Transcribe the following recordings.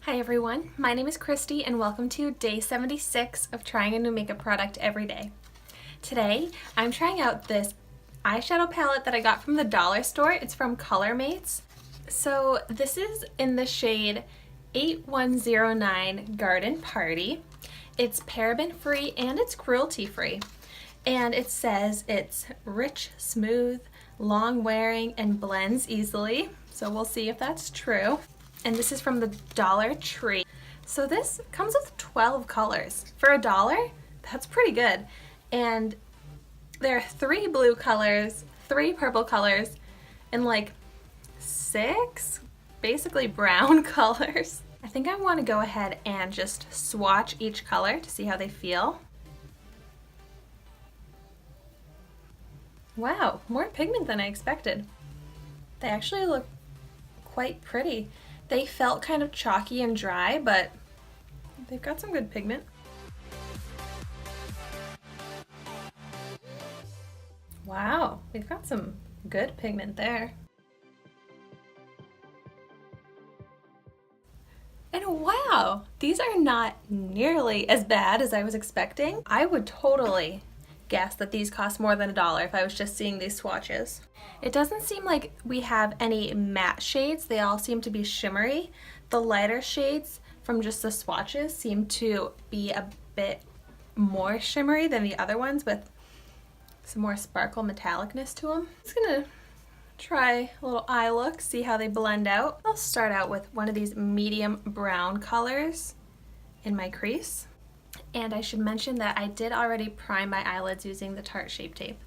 Hi everyone, my name is Christy and welcome to day 76 of trying a new makeup product every day. Today I'm trying out this eyeshadow palette that I got from the dollar store. It's from Colormates. So this is in the shade 8109 Garden Party. It's paraben free and it's cruelty free. And it says it's rich, smooth, long wearing, and blends easily. So we'll see if that's true. And this is from the Dollar Tree. So this comes with 12 colors. For $1, that's pretty good. And there are 3 blue colors, 3 purple colors, and like 6 basically brown colors. I think I want to go ahead and just swatch each color to see how they feel. Wow, more pigment than I expected. They actually look quite pretty. They felt kind of chalky and dry, but they've got some good pigment. Wow, we've got some good pigment there. And wow, these are not nearly as bad as I was expecting. I would totally guess that these cost more than $1 if I was just seeing these swatches. It doesn't seem like we have any matte shades. They all seem to be shimmery. The lighter shades from just the swatches seem to be a bit more shimmery than the other ones with some more sparkle metallicness to them. I'm just gonna try a little eye look, see how they blend out. I'll start out with one of these medium brown colors in my crease. And I should mention that I did already prime my eyelids using the Tarte Shape Tape.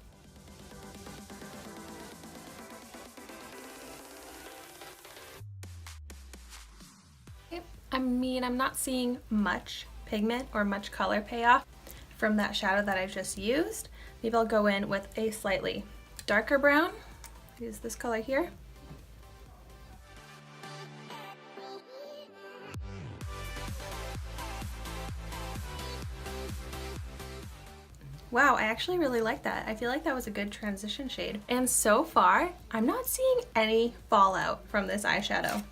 I'm not seeing much pigment or much color payoff from that shadow that I just used. Maybe I'll go in with a slightly darker brown. Use this color here. Wow, I actually really like that. I feel like that was a good transition shade. And so far, I'm not seeing any fallout from this eyeshadow.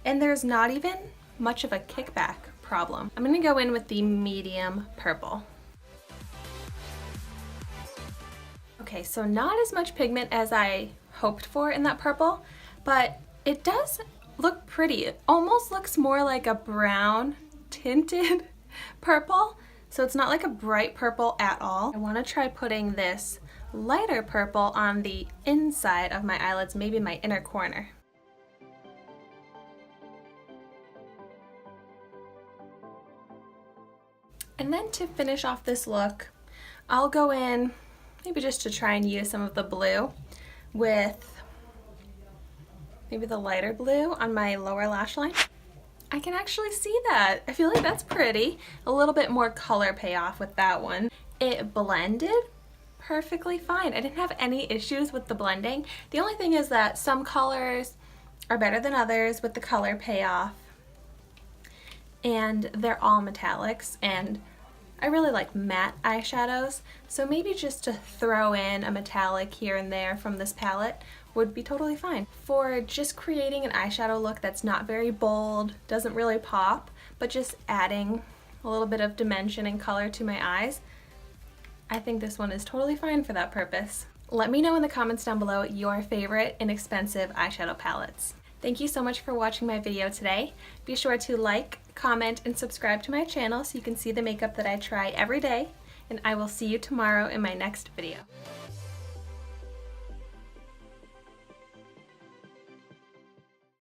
And there's not even much of a kickback problem. I'm gonna go in with the medium purple. Okay, so not as much pigment as I hoped for in that purple, but it does look pretty. It almost looks more like a brown tinted purple. So it's not like a bright purple at all. I want to try putting this lighter purple on the inside of my eyelids, maybe my inner corner. And then to finish off this look, I'll go in, maybe just to try and use some of the blue, with maybe the lighter blue on my lower lash line. I can actually see that. I feel like that's pretty. A little bit more color payoff with that one. It blended perfectly fine. I didn't have any issues with the blending. The only thing is that some colors are better than others with the color payoff. And they're all metallics, and I really like matte eyeshadows, so maybe just to throw in a metallic here and there from this palette would be totally fine. For just creating an eyeshadow look that's not very bold, doesn't really pop, but just adding a little bit of dimension and color to my eyes, I think this one is totally fine for that purpose. Let me know in the comments down below your favorite inexpensive eyeshadow palettes. Thank you so much for watching my video today. Be sure to like, comment, and subscribe to my channel so you can see the makeup that I try every day, and I will see you tomorrow in my next video.